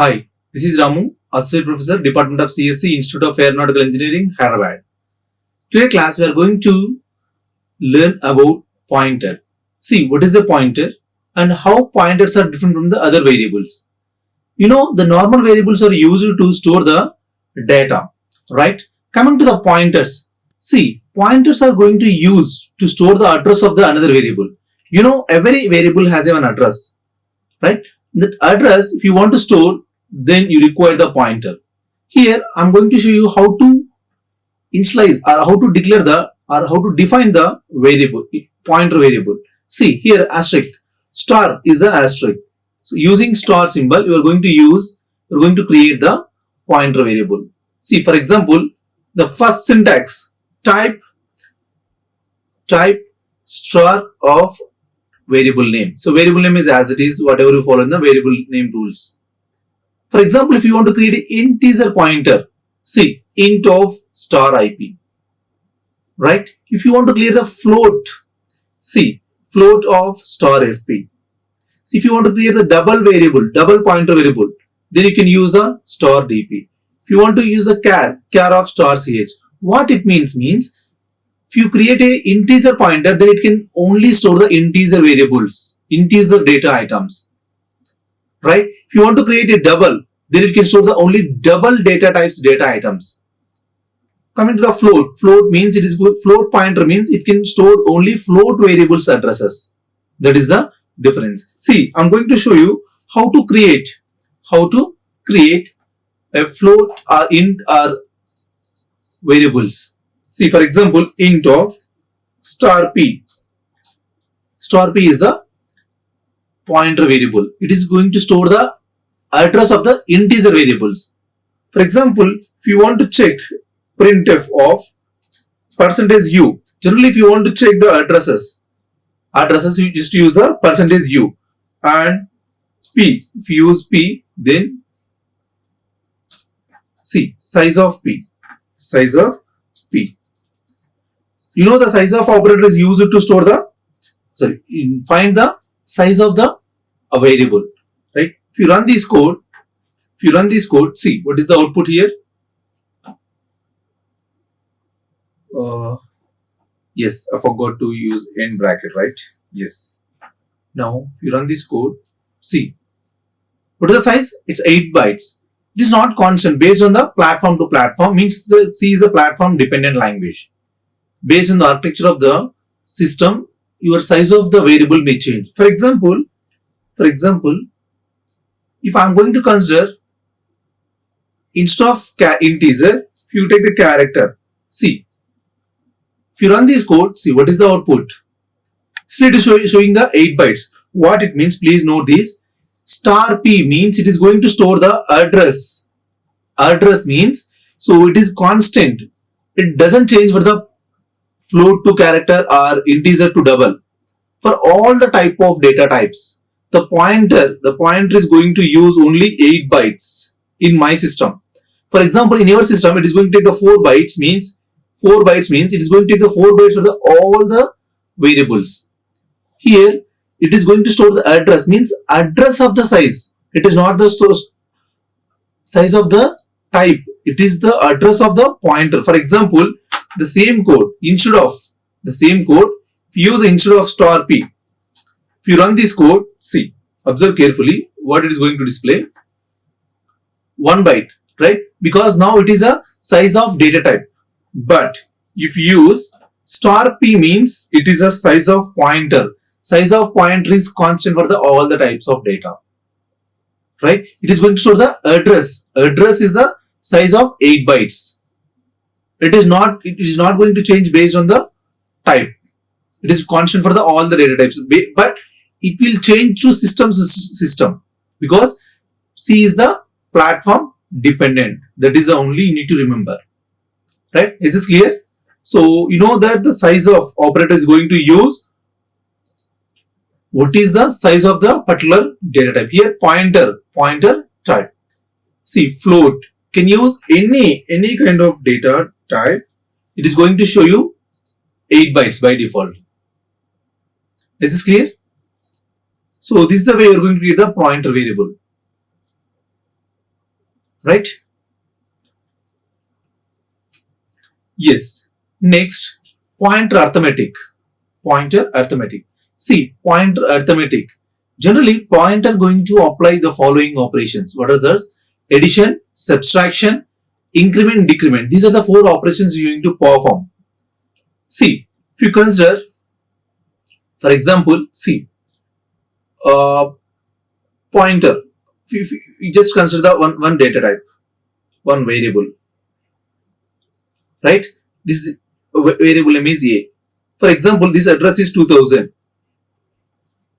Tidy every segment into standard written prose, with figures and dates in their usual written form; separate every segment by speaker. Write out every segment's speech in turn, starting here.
Speaker 1: Hi, this is Ramu, Associate Professor, Department of CSC, Institute of Aeronautical Engineering, Hyderabad. Today class we are going to learn about pointer. See what is a pointer and how pointers are different from the other variables. The normal variables are used to store the data, right? Coming to the pointers. See, pointers are going to use to store the address of the another variable. Every variable has an address, right? That address, if you want to store, then you require the pointer. Here I'm going to show you how to initialize or how to declare the or how to define the variable pointer variable. See here asterisk star is the asterisk. So using star symbol you are going to create the pointer variable. See for example the first syntax type star of variable name. So variable name is as it is, whatever you follow in the variable name rules. For example, if you want to create an integer pointer, see int of star IP, right? If you want to create the float, see float of star FP. See if you want to create the double pointer variable, then you can use the star DP. If you want to use the char of star CH, what it means if you create a integer pointer, then it can only store the integer variables, integer data items, right? If you want to create a double, then it can store the only double data types data items. Coming to the float means float pointer means it can store only float variables addresses. That is the difference. See, I'm going to show you how to create a float or int or variables. See, for example, int of star p. Star p is the pointer variable. It is going to store the address of the integer variables. For example, if you want to check printf of %u, generally if you want to check the addresses you just use the %u and p. If you use p, then see size of p. The size of operator is used to store find the size of the variable, right? If you run this code, see what is the output here. Yes, I forgot to use end bracket, right? Yes. Now, if you run this code, see what is the size? It's 8 bytes. It is not constant. Based on the platform to platform, means C is a platform dependent language. Based on the architecture of the system, your size of the variable may change. For example, if I'm going to consider instead of integer, if you take the character, see, if you run this code, see what is the output. It is showing the 8 bytes. What it means, please note this. Star p means it is going to store the address. Address means, so it is constant. It doesn't change for the float to character or integer to double. For all the type of data types, the pointer is going to use only 8 bytes in my system. For example, in your system, it is going to take the 4 bytes means it is going to take the 4 bytes for all the variables. Here, it is going to store the address means address of the size. It is not the size of the type. It is the address of the pointer. For example, the same code, if you use instead of star p, if you run this code, see, observe carefully what it is going to display. 1 byte, right? Because now it is a size of data type. But if you use star p means it is a size of pointer. Size of pointer is constant for all the types of data, right? It is going to store the address. Address is the size of 8 bytes. It is not going to change based on the type. It is constant for all the data types, but it will change to system because C is the platform dependent. That is the only you need to remember, right? Is this clear? So you know that the size of operator is going to use what is the size of the particular data type. Here pointer type. See float can use any kind of data type. It is going to show you 8 bytes by default. Is this clear? So this is the way you are going to create the pointer variable. right? Yes. Next, pointer arithmetic. Pointer arithmetic. See, pointer arithmetic. Generally, pointer going to apply the following operations. What are those? Addition, subtraction, increment, decrement. These are the four operations you need to perform. See, if you consider, for example, see, pointer. If you just consider the one data type, one variable, right? This is variable name is A. For example, this address is 2000.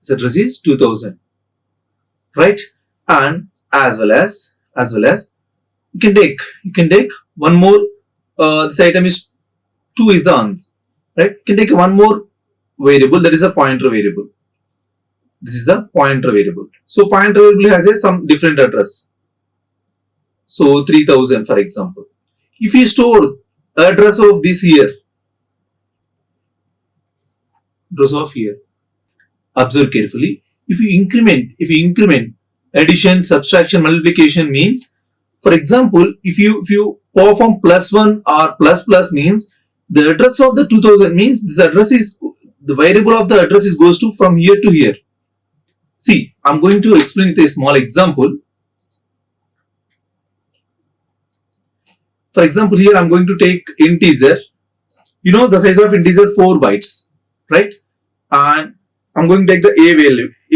Speaker 1: This address is 2000, right? And as well as you can take one more. This item is 2 is the answer, right? You can take one more variable, that is a pointer variable. This is the pointer variable. So pointer variable has some different address. So 3000, for example. If you store address of this here, address of here, observe carefully. If you increment, addition, subtraction, multiplication means, for example, if you perform +1 or plus means the address of the 2000 means this address is the variable of the address is goes to from here to here. See, I'm going to explain with a small example. For example, here I'm going to take integer. You know the size of integer 4 bytes, right? And I'm going to take the a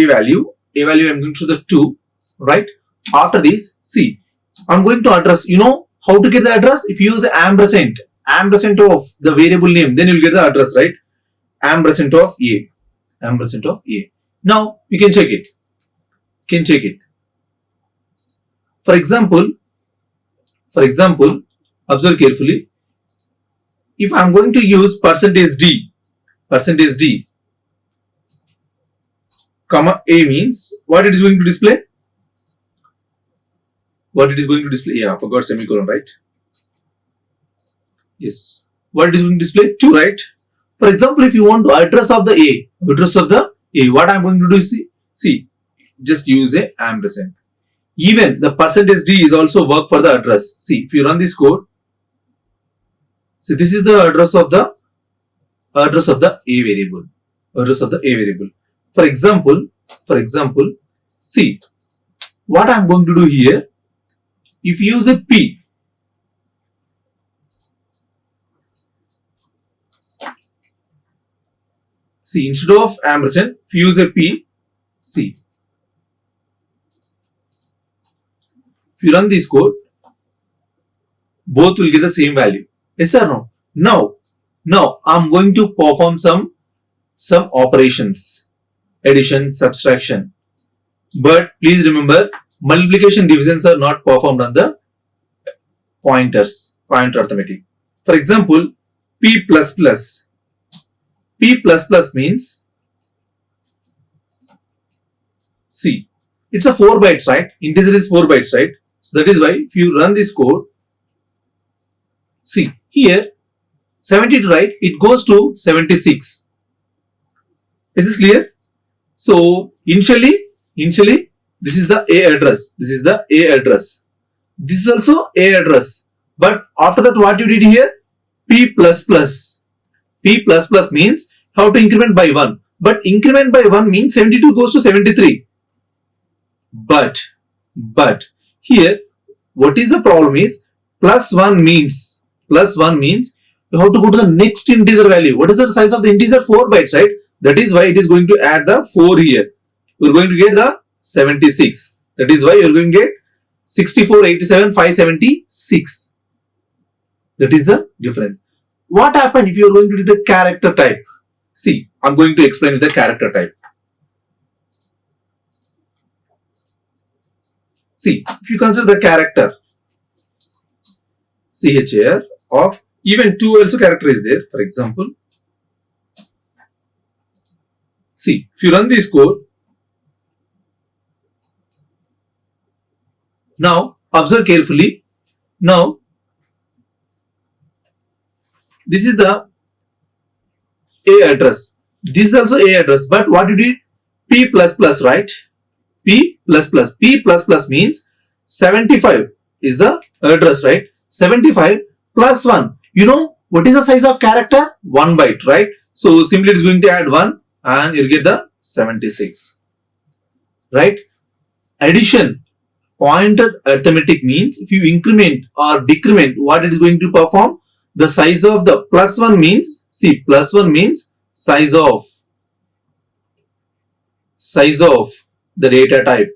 Speaker 1: value I'm going to the 2, right? After this, see, I'm going to address. You know how to get the address? If you use ampersand of the variable name, then you'll get the address, right? Ampersand of a. Now you can check it. For example, observe carefully. If I'm going to use %d, comma a means what it is going to display? Yeah, I forgot semicolon, right? Yes. What it is going to display? 2, right? For example, if you want to address of the a, what I'm going to do is see, just use a ampersand. Even the %d is also work for the address. See, if you run this code, see, this is the address of the a variable. For example, see, what I'm going to do here, if you use a p, see, instead of ampersand, if you use a p, see, if you run this code, both will get the same value. Yes or no? Now I'm going to perform some operations, addition, subtraction. But please remember, multiplication, divisions are not performed on the pointer arithmetic. For example, p++. Means, see, it's a 4 bytes, right? Integer is 4 bytes, right? So that is why if you run this code, see here 72, right? It goes to 76. Is this clear? So initially this is the A address. This is also A address. But after that, what you did here? P++. P++ means how to increment by 1. But increment by 1 means 72 goes to 73. But here, what is the problem is +1 means you have to go to the next integer value. What is the size of the integer? 4 bytes, right? That is why it is going to add the 4 here. You are going to get the 76. That is why you are going to get 64, 87, 576. That is the difference. What happened if you are going to do the character type? See, I am going to explain with the character type. See, if you consider the character, char of even 2 also character is there. For example, see, if you run this code, now observe carefully. Now, this is the A address. This is also A address. But what you did? P++, right? P++. P++ means 75 is the address, right? 75 plus 1. You know what is the size of character? 1 byte, right? So simply it is going to add 1 and you'll get the 76, right? Addition, pointer arithmetic means if you increment or decrement, what it is going to perform? The size of the plus 1 means, see, plus 1 means size of the data type.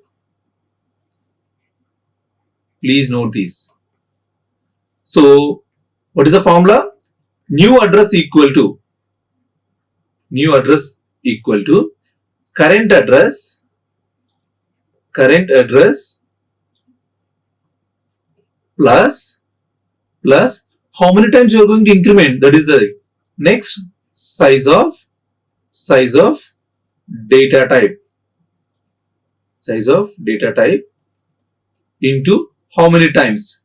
Speaker 1: Please note this. So what is the formula? New address equal to current address plus how many times you are going to increment, that is the next size of data type, into how many times.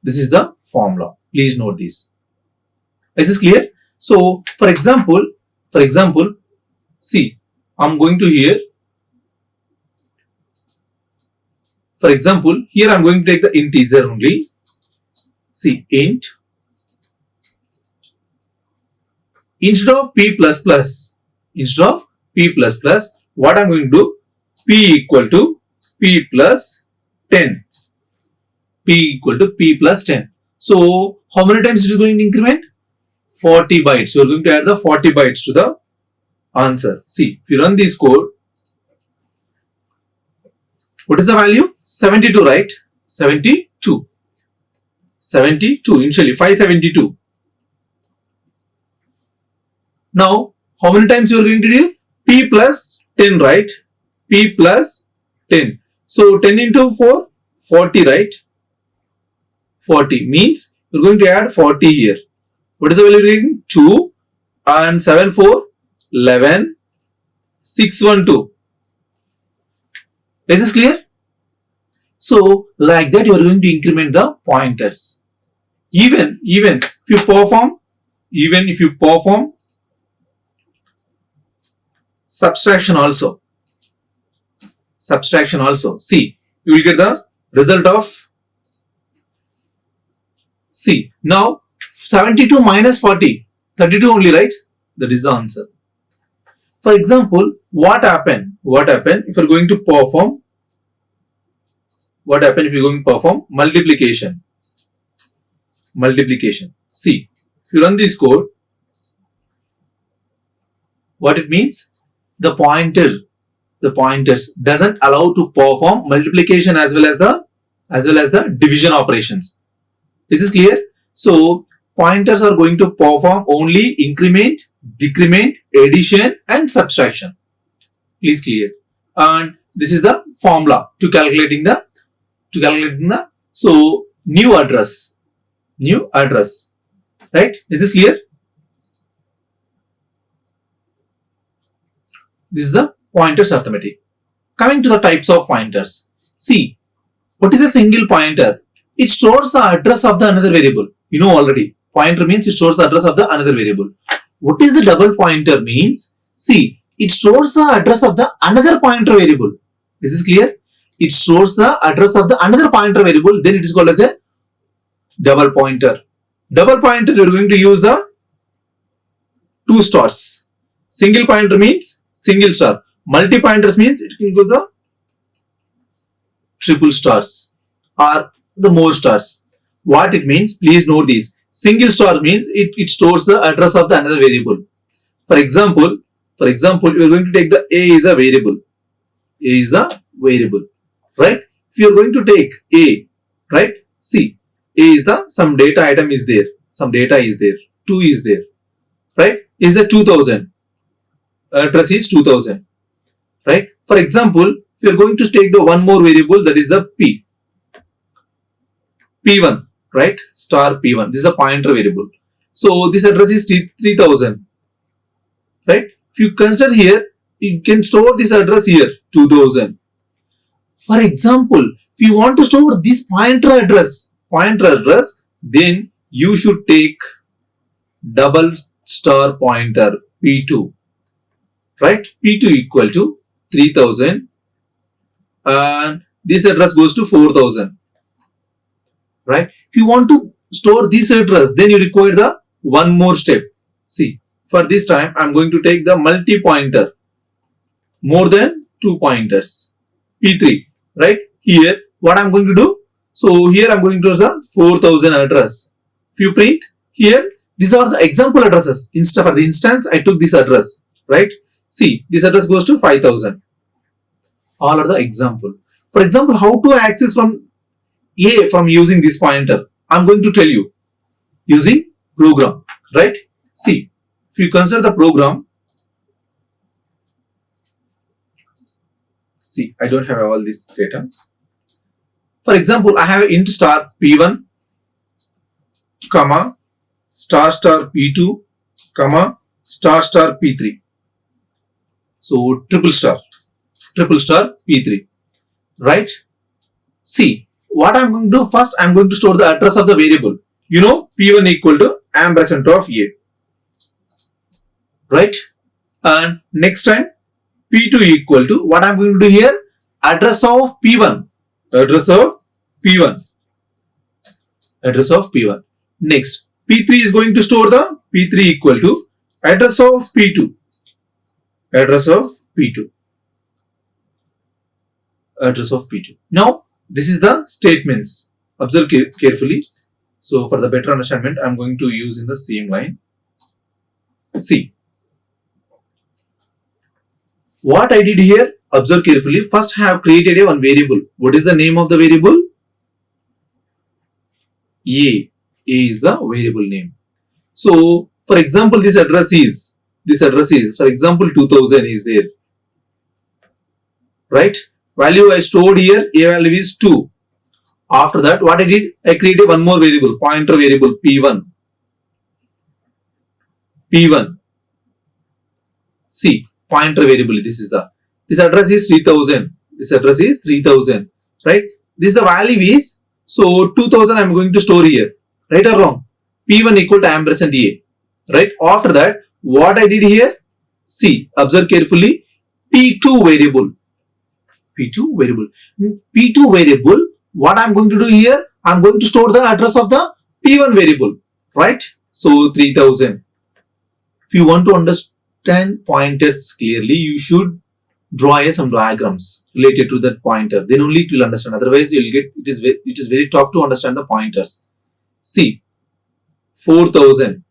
Speaker 1: This is the formula. Please note this. Is this clear? So for example, see, I'm going to here. For example, here I'm going to take the integer only. See, int. Instead of p plus plus, what I'm going to do? P equal to p plus 10. So how many times it is going to increment? 40 bytes. So you're going to add the 40 bytes to the answer. See, if you run this code, what is the value? 72, right? 72 initially, 572. Now, how many times you are going to do? P plus 10, right? P plus 10. So 10 into 4, 40, right? 40 means you're going to add 40 here. What is the value reading? 2 and 7, 4, 11, 6, 1, 2. Is this clear? So like that you are going to increment the pointers. Even if you perform subtraction also. See, you will get the result of, see, now 72 minus 40, 32 only, right? That is the answer. For example, what happen if you're going to perform multiplication? See, if you run this code, what it means? The pointers doesn't allow to perform multiplication as well as the division operations. Is this clear? So pointers are going to perform only increment, decrement, addition and subtraction. Please clear. And this is the formula to calculating the so new address, right? Is this clear? This is the pointers arithmetic. Coming to the types of pointers. See, what is a single pointer? It stores the address of the another variable. You know already. Pointer means it stores the address of the another variable. What is the double pointer means? See, it stores the address of the another pointer variable. Is this clear? It stores the address of the another pointer variable. Then it is called as a double pointer. Double pointer, you are going to use the 2 stars. Single pointer means single star. Multi pointers means it can go the triple stars or the more stars. What it means, please note this. Single star means it stores the address of the another variable. For example, you are going to take the A is a variable. Right? If you are going to take A, right? See, A is the some data item is there. 2 is there. Right? Is the 2000. Address is 2000. Right? For example, if you are going to take the one more variable, that is the P1, right? Star P1. This is a pointer variable. So this address is 3000. Right? If you consider here, you can store this address here, 2000. For example, if you want to store this pointer address, then you should take double star pointer P2. Right? P2 equal to 3000 and this address goes to 4000, right? If you want to store this address, then you require the one more step. See, for this time I'm going to take the multi-pointer, more than 2 pointers, P3, right? Here what I'm going to do, so here I'm going to use the 4000 address. If you print here, these are the example addresses. For the instance, I took this address, right? See, this address goes to 5000. All are the example. For example, how to access from A from using this pointer, I'm going to tell you using program, right? See, if you consider the program, see, I don't have all this data. For example, I have int star P1, comma, star star P2, comma, star star P3. So triple star P3, right? See, what I'm going to do first, I'm going to store the address of the variable. You know, P1 equal to ampersand of A, right? And next time, P2 equal to, what I'm going to do here, address of P1, address of P1, address of P1. Next, P3 is going to store the P3 equal to address of P2, address of P2, address of P2. Now, this is the statements. Observe carefully. So, for the better understanding, I'm going to use in the same line. See, what I did here, observe carefully. First, I have created one variable. What is the name of the variable? A. A is the variable name. So, for example, this address is, for example, 2000 is there, right? Value I stored here, A value is 2. After that, what I did, I created one more variable, pointer variable P1. P1. See, pointer variable, this address is 3000. This address is 3000, right? This the value is, so 2000 I am going to store here, right or wrong? P1 equal to ampersand A, right? After that, what I did here, see, observe carefully, P2 variable, P2 variable, P2 variable, what I'm going to do here, I'm going to store the address of the P1 variable, right? So 3000. If you want to understand pointers clearly, you should draw some diagrams related to that pointer. Then only it will understand. Otherwise, you'll get it is very tough to understand the pointers. See, 4000,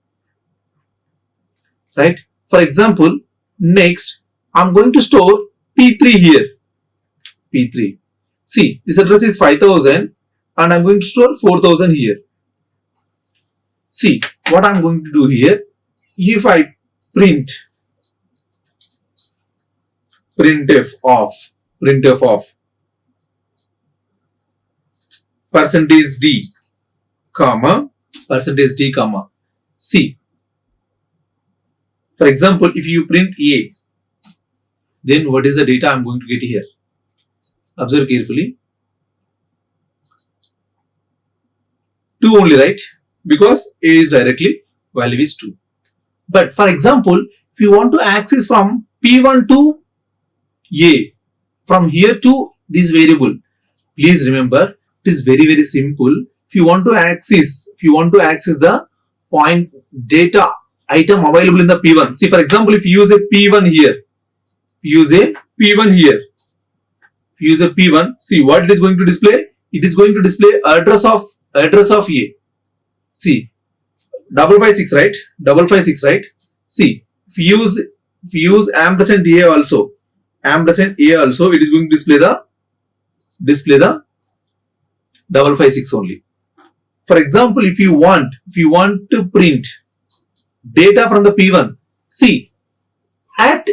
Speaker 1: right? For example, next I'm going to store P3 here. P3. See, this address is 5000 and I'm going to store 4000 here. See, what I'm going to do here, if I printf of percentage d, comma, see, for example, if you print A, then what is the data I'm going to get here? Observe carefully. 2 only, right? Because A is directly, value is 2. But for example, if you want to access from P1 to A, from here to this variable, please remember, it is very, very simple. If you want to access the point data item available in the P1. See, for example, if you use a P1 here, see what it is going to display? It is going to display address of A. See, 556, right? 556, right? See, if you use ampersand A also, it is going to display the 556 only. For example, if you want to print data from the P1, see, at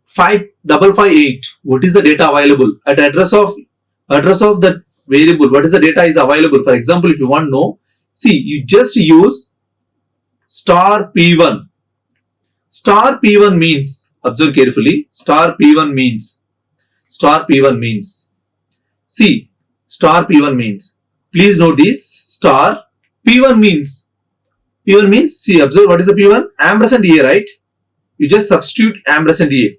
Speaker 1: 5558, what is the data available? At address of that variable, what is the data is available? For example, if you want to know, see, you just use star P1. Star P1 means, observe carefully, star P1 means, see, star P1 means, please note this, star P1 means, see, observe what is the P1? Ampersand A, right? You just substitute ampersand A.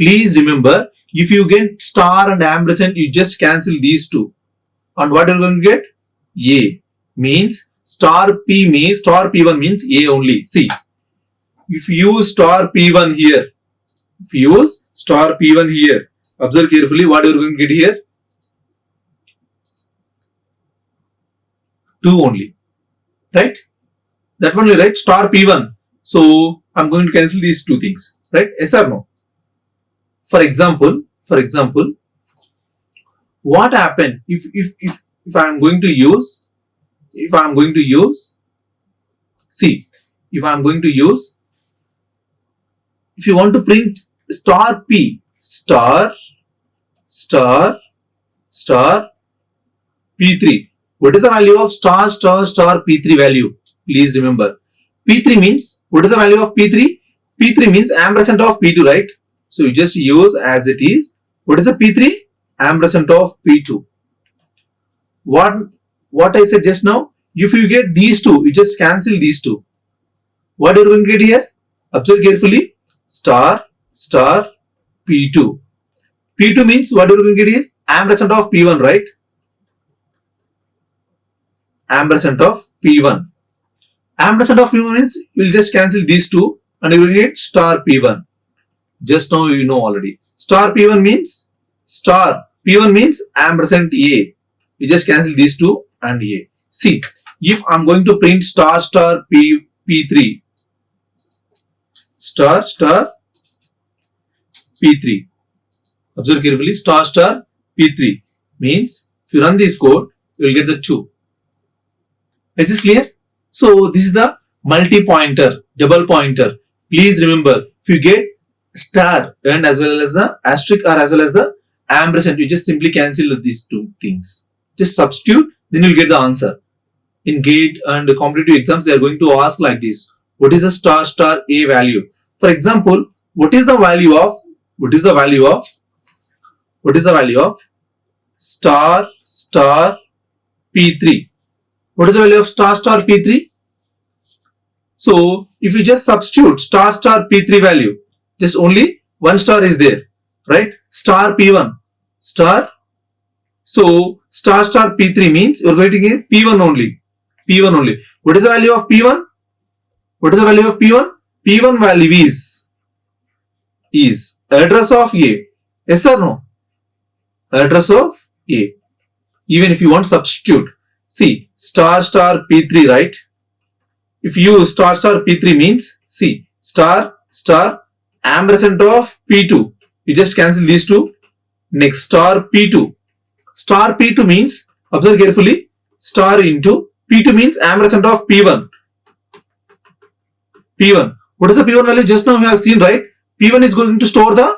Speaker 1: Please remember, if you get star and ampersand, you just cancel these two. And what are you going to get? A means star P1 means A only. See, if you use star P1 here, observe carefully what you are going to get here. 2 only, right? That only, right? Star P1. So I'm going to cancel these two things, right? Yes or no? For example, what happened if I'm going to use, if you want to print star P, star P3. What is the value of star P3 value? Please remember. P3 means, what is the value of P3? P3 means ampersand of P2, right? So you just use as it is. What is the P3? Ampersand of P2. What I said just now, if you get these two, you just cancel these two. What are you going to get here? Observe carefully. Star P2. P2 means what are you going to get here? Ampersand of P1, right? Ampersand of P1. Ampersand of P1 means you will just cancel these two and you will get star P1. Just now you know already. Star P1 means ampersand A. You just cancel these two and A. See, if I'm going to print star P3, star P3. Observe carefully. Star P3 means if you run this code, you will get the 2. Is this clear? So this is the multi-pointer, double pointer. Please remember, if you get star and as well as the asterisk or as well as the ampersand, you just simply cancel these two things. Just substitute, then you'll get the answer. In GATE and competitive exams, they are going to ask like this. What is the star A value? For example, what is the value of star P3? What is the value of star P3? So if you just substitute star P3 value, just only one star is there, right? Star P1, star. So star P3 means you are going to get P1 only. What is the value of P1? P1 value is address of A. Yes or no? Address of A. Even if you want substitute. See, star P3, right? If you use star P3 means, see, star ampersand of P2. You just cancel these two. Next, star P2. Star P2 means, observe carefully, star into P2 means ampersand of P1. What is the P1 value? Just now we have seen, right? P1 is going to store the,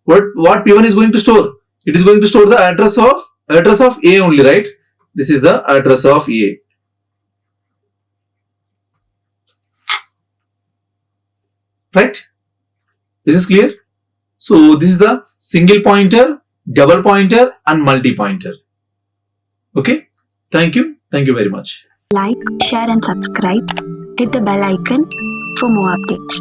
Speaker 1: what P1 is going to store? It is going to store the address of A only, right? This is the address of A. Right? This is clear? So this is the single pointer, double pointer and multi-pointer. Okay? Thank you. Thank you very much.
Speaker 2: Like, share and subscribe. Hit the bell icon for more updates.